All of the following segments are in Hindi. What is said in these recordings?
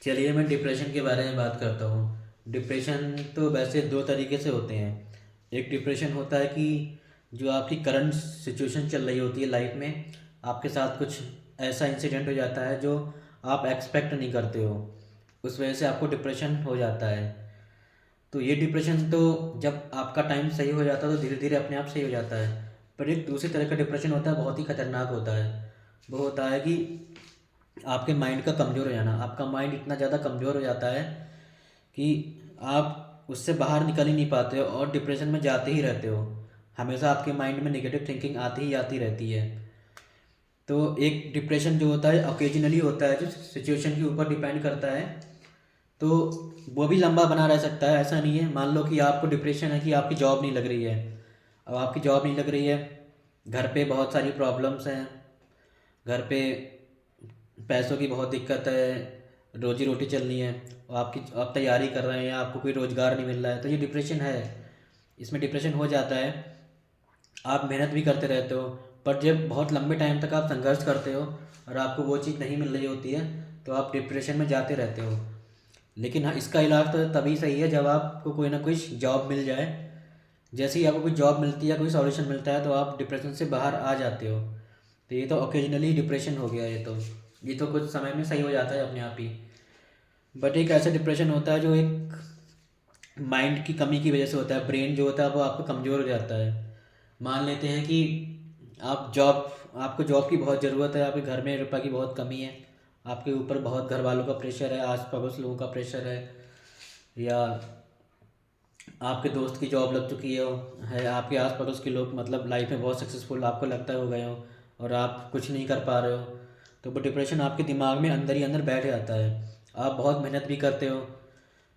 चलिए मैं डिप्रेशन के बारे में बात करता हूँ। डिप्रेशन तो वैसे दो तरीके से होते हैं। एक डिप्रेशन होता है कि जो आपकी करंट सिचुएशन चल रही होती है लाइफ में, आपके साथ कुछ ऐसा इंसिडेंट हो जाता है जो आप एक्सपेक्ट नहीं करते हो, उस वजह से आपको डिप्रेशन हो जाता है। तो ये डिप्रेशन तो जब आपका टाइम सही हो जाता है तो धीरे धीरे अपने आप सही हो जाता है। पर एक दूसरी तरह का डिप्रेशन होता है, बहुत ही खतरनाक होता है। वो होता है कि आपके माइंड का कमज़ोर हो जाना। आपका माइंड इतना ज़्यादा कमज़ोर हो जाता है कि आप उससे बाहर निकल ही नहीं पाते हो और डिप्रेशन में जाते ही रहते हो। हमेशा आपके माइंड में नेगेटिव थिंकिंग आती ही आती रहती है। तो एक डिप्रेशन जो होता है ओकेजनली होता है, जो सिचुएशन के ऊपर डिपेंड करता है। तो वो भी लंबा बना रह सकता है, ऐसा नहीं है। मान लो कि आपको डिप्रेशन है कि आपकी जॉब नहीं लग रही है। अब आपकी जॉब नहीं लग रही है, घर पे बहुत सारी प्रॉब्लम्स हैं, घर पे पैसों की बहुत दिक्कत है, रोजी रोटी चलनी है, और आप तैयारी कर रहे हैं, आपको कोई रोज़गार नहीं मिल रहा है, तो ये डिप्रेशन है। इसमें डिप्रेशन हो जाता है। आप मेहनत भी करते रहते हो, पर जब बहुत लंबे टाइम तक आप संघर्ष करते हो और आपको वो चीज़ नहीं मिल रही होती है, तो आप डिप्रेशन में जाते रहते हो। लेकिन हाँ, इसका इलाज तो तभी सही है जब आपको कोई ना कोई जॉब मिल जाए। जैसे ही आपको कोई जॉब मिलती है, कोई सॉल्यूशन मिलता है, तो आप डिप्रेशन से बाहर आ जाते हो। तो ये तो ओकेजनली डिप्रेशन हो गया। ये तो कुछ समय में सही हो जाता है अपने आप ही। बट एक ऐसा डिप्रेशन होता है जो एक माइंड की कमी की वजह से होता है। ब्रेन जो होता है वो आपका कमज़ोर हो जाता है। मान लेते हैं कि आपको जॉब की बहुत ज़रूरत है, आपके घर में रुपये की बहुत कमी है, आपके ऊपर बहुत घर वालों का प्रेशर है, आस पड़ोस लोगों का प्रेशर है, या आपके दोस्त की जॉब लग चुकी है, आपके आस पड़ोस के लोग मतलब लाइफ में बहुत सक्सेसफुल आपको लगता है हो गए हो, और आप कुछ नहीं कर पा रहे हो। तो वो डिप्रेशन आपके दिमाग में अंदर ही अंदर बैठ जाता है। आप बहुत मेहनत भी करते हो,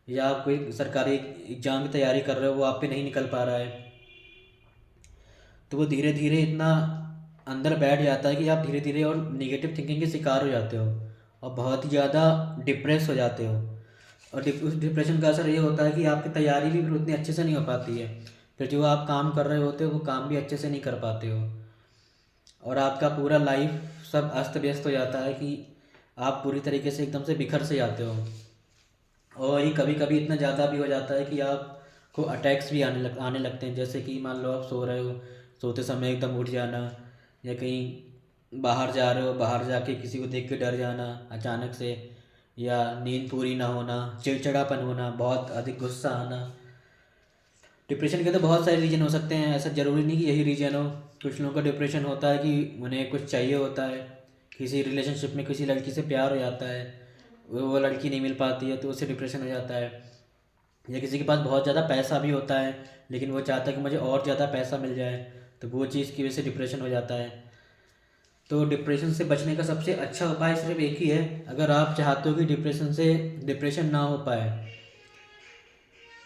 या आप कोई सरकारी एग्ज़ाम की तैयारी कर रहे हो, वो आप पे नहीं निकल पा रहा है, तो वो धीरे धीरे इतना अंदर बैठ जाता है कि आप धीरे धीरे और नेगेटिव थिंकिंग के शिकार हो जाते हो और बहुत ही ज़्यादा डिप्रेस हो जाते हो। और उस डिप्रेशन का असर ये होता है कि आपकी तैयारी भी फिर उतनी अच्छे से नहीं हो पाती है। फिर जो आप काम कर रहे होते हो वो काम भी अच्छे से नहीं कर पाते हो, और आपका पूरा लाइफ सब अस्त व्यस्त हो जाता है कि आप पूरी तरीके से एकदम से बिखर से जाते हो। और ये कभी कभी इतना ज़्यादा भी हो जाता है कि आपको अटैक्स भी आने लगते हैं। जैसे कि मान लो आप सो रहे हो, सोते समय एकदम उठ जाना, या कहीं बाहर जा रहे हो, बाहर जाके किसी को देख के डर जाना अचानक से, या नींद पूरी ना होना, चिड़चिड़ापन होना, बहुत अधिक गुस्सा आना। डिप्रेशन के तो बहुत सारे रीजन हो सकते हैं, ऐसा ज़रूरी नहीं कि यही रीजन हो। कुछ लोगों का डिप्रेशन होता है कि उन्हें कुछ चाहिए होता है, किसी रिलेशनशिप में किसी लड़की से प्यार हो जाता है, वो लड़की नहीं मिल पाती है तो उससे डिप्रेशन हो जाता है। या किसी के पास बहुत ज़्यादा पैसा भी होता है, लेकिन वो चाहता है कि मुझे और ज़्यादा पैसा मिल जाए, तो वो चीज़ की वजह से डिप्रेशन हो जाता है। तो डिप्रेशन से बचने का सबसे अच्छा उपाय सिर्फ एक ही है। अगर आप चाहते हो कि डिप्रेशन ना हो पाए,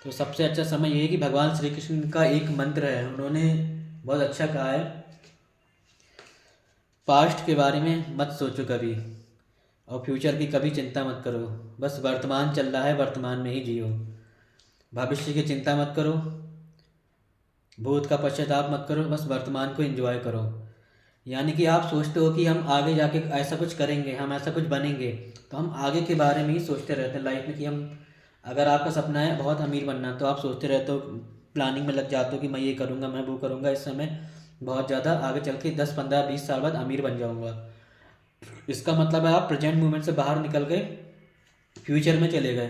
तो सबसे अच्छा समय ये है कि भगवान श्री कृष्ण का एक मंत्र है, उन्होंने बहुत अच्छा कहा है, पास्ट के बारे में मत सोचो कभी, और फ्यूचर की कभी चिंता मत करो। बस वर्तमान चल रहा है, वर्तमान में ही जियो। भविष्य की चिंता मत करो, भूत का पश्चाताप मत करो, बस वर्तमान को एंजॉय करो। यानी कि आप सोचते हो कि हम आगे जाके ऐसा कुछ करेंगे, हम ऐसा कुछ बनेंगे, तो हम आगे के बारे में ही सोचते रहते हैं लाइफ में कि हम, अगर आपका सपना है बहुत अमीर बनना, तो आप सोचते रहते हो, प्लानिंग में लग जाते हो कि मैं ये करूँगा, मैं वो करूँगा, इस समय बहुत ज़्यादा आगे चल के 10 15 20 साल बाद अमीर बन जाऊँगा। इसका मतलब है आप प्रेजेंट मोमेंट से बाहर निकल गए, फ्यूचर में चले गए।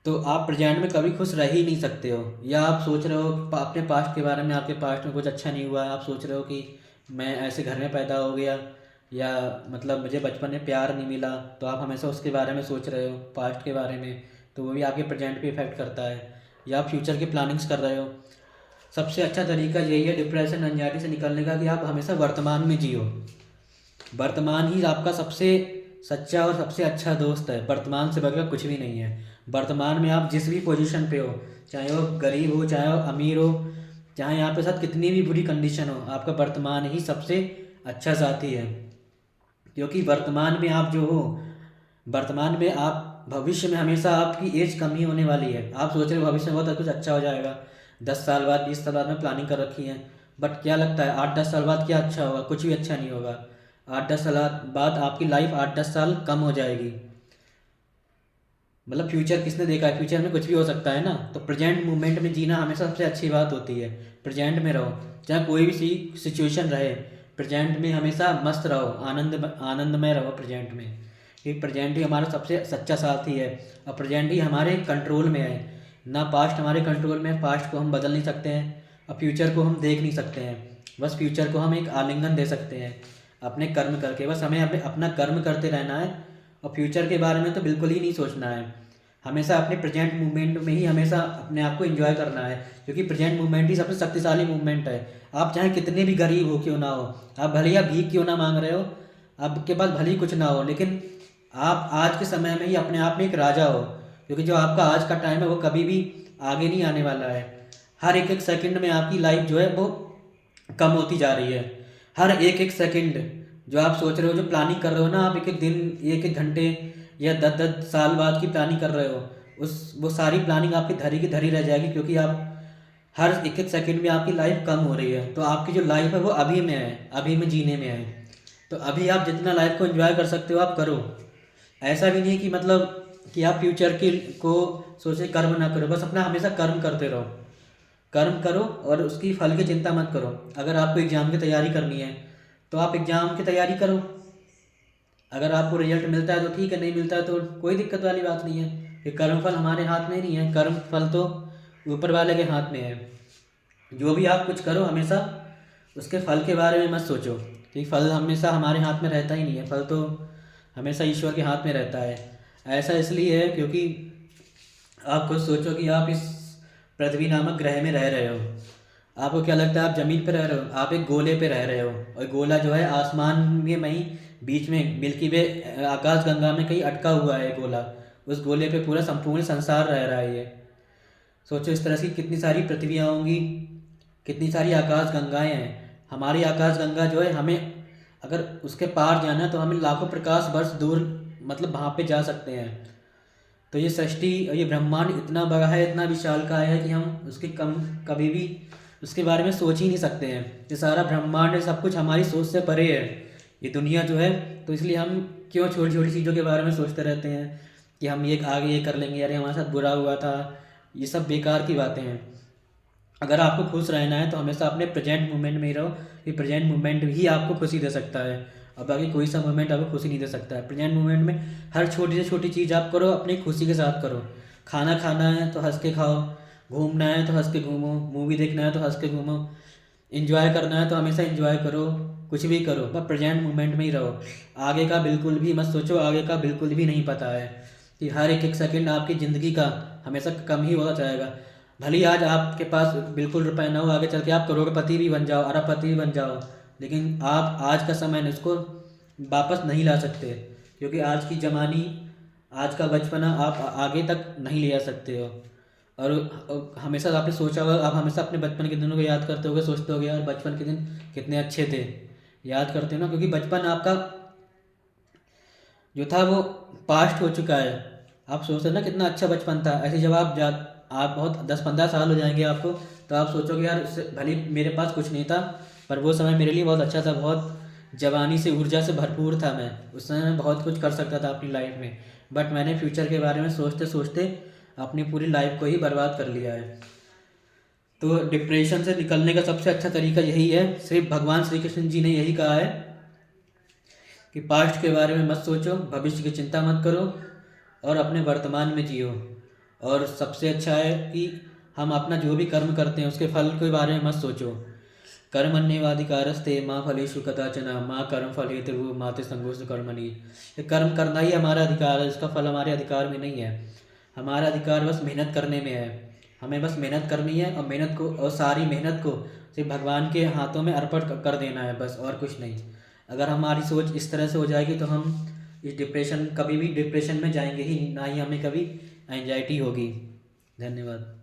तो आप प्रेजेंट में कभी खुश रह ही नहीं सकते हो। या आप सोच रहे हो अपने पास्ट के बारे में, आपके पास्ट में कुछ अच्छा नहीं हुआ है, आप सोच रहे हो कि मैं ऐसे घर में पैदा हो गया, या मतलब मुझे बचपन में प्यार नहीं मिला, तो आप हमेशा उसके बारे में सोच रहे हो, पास्ट के बारे में, तो वो भी आपके प्रेजेंट पे इफेक्ट करता है। या आप फ्यूचर की प्लानिंग्स कर रहे हो। सबसे अच्छा तरीका यही है डिप्रेशन एंजाइटी से निकलने का, कि आप हमेशा वर्तमान में जियो। वर्तमान ही आपका सबसे सच्चा और सबसे अच्छा दोस्त है, वर्तमान से बढ़कर कुछ भी नहीं है। वर्तमान में आप जिस भी पोजीशन पे हो, चाहे वो गरीब हो चाहे वो अमीर हो, चाहे आपके साथ कितनी भी बुरी कंडीशन हो, आपका वर्तमान ही सबसे अच्छा साथी है। क्योंकि वर्तमान में आप जो हो, वर्तमान में आप, भविष्य में हमेशा आपकी एज कम ही होने वाली है। आप सोच रहे हो भविष्य में बहुत कुछ अच्छा हो जाएगा, 10 साल बाद 20 साल बाद में प्लानिंग कर रखी है, बट क्या लगता है 8 10 साल बाद क्या अच्छा होगा? कुछ भी अच्छा नहीं होगा। 8 10 साल बाद आपकी लाइफ 8 10 साल कम हो जाएगी। मतलब फ्यूचर किसने देखा है, फ्यूचर में कुछ भी हो सकता है ना। तो प्रेजेंट मोमेंट में जीना हमेशा सबसे अच्छी बात होती है। प्रेजेंट में रहो, चाहे कोई भी सिचुएशन रहे, प्रेजेंट में हमेशा मस्त रहो, आनंदमय रहो प्रेजेंट में। क्योंकि प्रेजेंट ही हमारा सबसे सच्चा साथी है, और प्रेजेंट ही हमारे कंट्रोल में है ना। पास्ट हमारे कंट्रोल में है, पास्ट को हम बदल नहीं सकते हैं, और फ्यूचर को हम देख नहीं सकते हैं। बस फ्यूचर को हम एक आलिंगन दे सकते हैं अपने कर्म करके। बस हमें अपना कर्म करते रहना है, और फ्यूचर के बारे में तो बिल्कुल ही नहीं सोचना है। हमेशा अपने प्रेजेंट मूवमेंट में ही हमेशा अपने आप को एंजॉय करना है, क्योंकि प्रेजेंट मूवमेंट ही सबसे शक्तिशाली मूवमेंट है। आप चाहे कितने भी गरीब हो क्यों ना हो, आप भले ही आप भीख क्यों ना मांग रहे हो, आपके पास भले ही कुछ ना हो, लेकिन आप आज के समय में ही अपने आप में एक राजा हो। क्योंकि जो आपका आज का टाइम है वो कभी भी आगे नहीं आने वाला है। हर एक एक सेकंड में आपकी लाइफ जो है वो कम होती जा रही है। हर एक एक सेकंड जो आप सोच रहे हो, जो प्लानिंग कर रहे हो ना आप, एक एक दिन, एक एक घंटे या 10-10 साल बाद की प्लानिंग कर रहे हो, वो सारी प्लानिंग आपकी धरी की धरी रह जाएगी। क्योंकि आप हर एक एक सेकंड में आपकी लाइफ कम हो रही है। तो आपकी जो लाइफ है वो अभी में है, अभी में जीने में है। तो अभी आप जितना लाइफ को एंजॉय कर सकते हो आप करो। ऐसा भी नहीं है कि मतलब कि आप फ्यूचर की को सोचे कर्म ना करो, बस अपना हमेशा कर्म करते रहो। कर्म करो और उसकी फल की चिंता मत करो। अगर आपको एग्ज़ाम की तैयारी करनी है तो आप एग्ज़ाम की तैयारी करो। अगर आपको रिजल्ट मिलता है तो ठीक है, नहीं मिलता है तो कोई दिक्कत वाली बात नहीं है। ये कर्म फल हमारे हाथ में नहीं है, कर्म फल तो ऊपर वाले के हाथ में है। जो भी आप कुछ करो हमेशा उसके फल के बारे में मत सोचो, क्योंकि फल हमेशा हमारे हाथ में रहता ही नहीं है। फल तो हमेशा ईश्वर के हाथ में रहता है। ऐसा इसलिए है क्योंकि आप खुद सोचो कि आप इस पृथ्वी नामक ग्रह में रह रहे हो। आपको क्या लगता है आप ज़मीन पर रह रहे हो? आप एक गोले पे रह रहे हो, और गोला जो है आसमान में वहीं बीच में मिल्की वे आकाश गंगा में कहीं अटका हुआ है गोला। उस गोले पे पूरा संपूर्ण संसार रह रहा है ये। सोचो इस तरह से कितनी सारी पृथ्वियाँ होंगी, कितनी सारी आकाश गंगाएं हैं। हमारी आकाश गंगा जो है, हमें अगर उसके पार जाना है तो हमें लाखों प्रकाश वर्ष दूर मतलब वहाँ पे जा सकते हैं। तो ये सृष्टि और ये ब्रह्मांड इतना बड़ा है, इतना विशालकाय है कि हम उसके कभी भी उसके बारे में सोच ही नहीं सकते हैं। ये सारा ब्रह्मांड सब कुछ हमारी सोच से परे है ये दुनिया जो है। तो इसलिए हम क्यों छोटी छोटी चीज़ों के बारे में सोचते रहते हैं कि हम ये आगे ये कर लेंगे, अरे हमारे साथ बुरा हुआ था। ये सब बेकार की बातें हैं। अगर आपको खुश रहना है तो हमेशा अपने प्रेजेंट मोमेंट में ही रहो, कि प्रेजेंट मोमेंट ही आपको खुशी दे सकता है, और बाकी कोई सा मोमेंट आपको खुशी नहीं दे सकता है। प्रेजेंट मोमेंट में हर छोटी से छोटी चीज़ आप करो अपनी खुशी के साथ करो। खाना खाना है तो हंस के खाओ, घूमना है तो हंस के घूमो, मूवी देखना है तो हंस के घूमो, इंजॉय करना है तो हमेशा इंजॉय करो। कुछ भी करो पर प्रेजेंट मोमेंट में ही रहो। आगे का बिल्कुल भी मत सोचो, आगे का बिल्कुल भी नहीं पता है कि हर एक एक सेकंड आपकी ज़िंदगी का हमेशा कम ही होता जाएगा। भले ही आज आपके पास बिल्कुल रुपए ना हो, आगे चल के आप करोड़पति भी बन जाओ, अरबपति भी बन जाओ, लेकिन आप आज का समय इसको वापस नहीं ला सकते। क्योंकि आज की जवानी, आज का बचपना आप आगे तक नहीं ले जा सकते हो। और हमेशा आपने सोचा होगा, आप हमेशा अपने बचपन के दिनों को याद करते होगे, सोचते होगे यार बचपन के दिन कितने अच्छे थे। याद करते हो ना, क्योंकि बचपन आपका जो था वो पास्ट हो चुका है। आप सोचते ना कितना अच्छा बचपन था। ऐसे जब आप बहुत 10-15 साल हो जाएंगे आपको, तो आप सोचोगे यार भले ही मेरे पास कुछ नहीं था, पर वो समय मेरे लिए बहुत अच्छा था, बहुत जवानी से ऊर्जा से भरपूर था। मैं उस समय में बहुत कुछ कर सकता था अपनी लाइफ में, बट मैंने फ्यूचर के बारे में सोचते सोचते अपनी पूरी लाइफ को ही बर्बाद कर लिया है। तो डिप्रेशन से निकलने का सबसे अच्छा तरीका यही है, सिर्फ भगवान श्री कृष्ण जी ने यही कहा है कि पास्ट के बारे में मत सोचो, भविष्य की चिंता मत करो, और अपने वर्तमान में जियो। और सबसे अच्छा है कि हम अपना जो भी कर्म करते हैं उसके फल के बारे में मत सोचो। कर्मण्येवाधिकारस्ते माँ फलेषु कदाचन माँ कर्म फलेषु माँ ते संगोष्ठ कर्मणि। ये कर्म करना ही हमारा अधिकार है, इसका फल हमारे अधिकार में नहीं है। हमारा अधिकार बस मेहनत करने में है। हमें बस मेहनत करनी है, और मेहनत को, और सारी मेहनत को सिर्फ भगवान के हाथों में अर्पण कर देना है, बस और कुछ नहीं। अगर हमारी सोच इस तरह से हो जाएगी तो हम इस डिप्रेशन, कभी भी डिप्रेशन में जाएंगे ही नहीं, ना ही हमें कभी एंजाइटी होगी। धन्यवाद।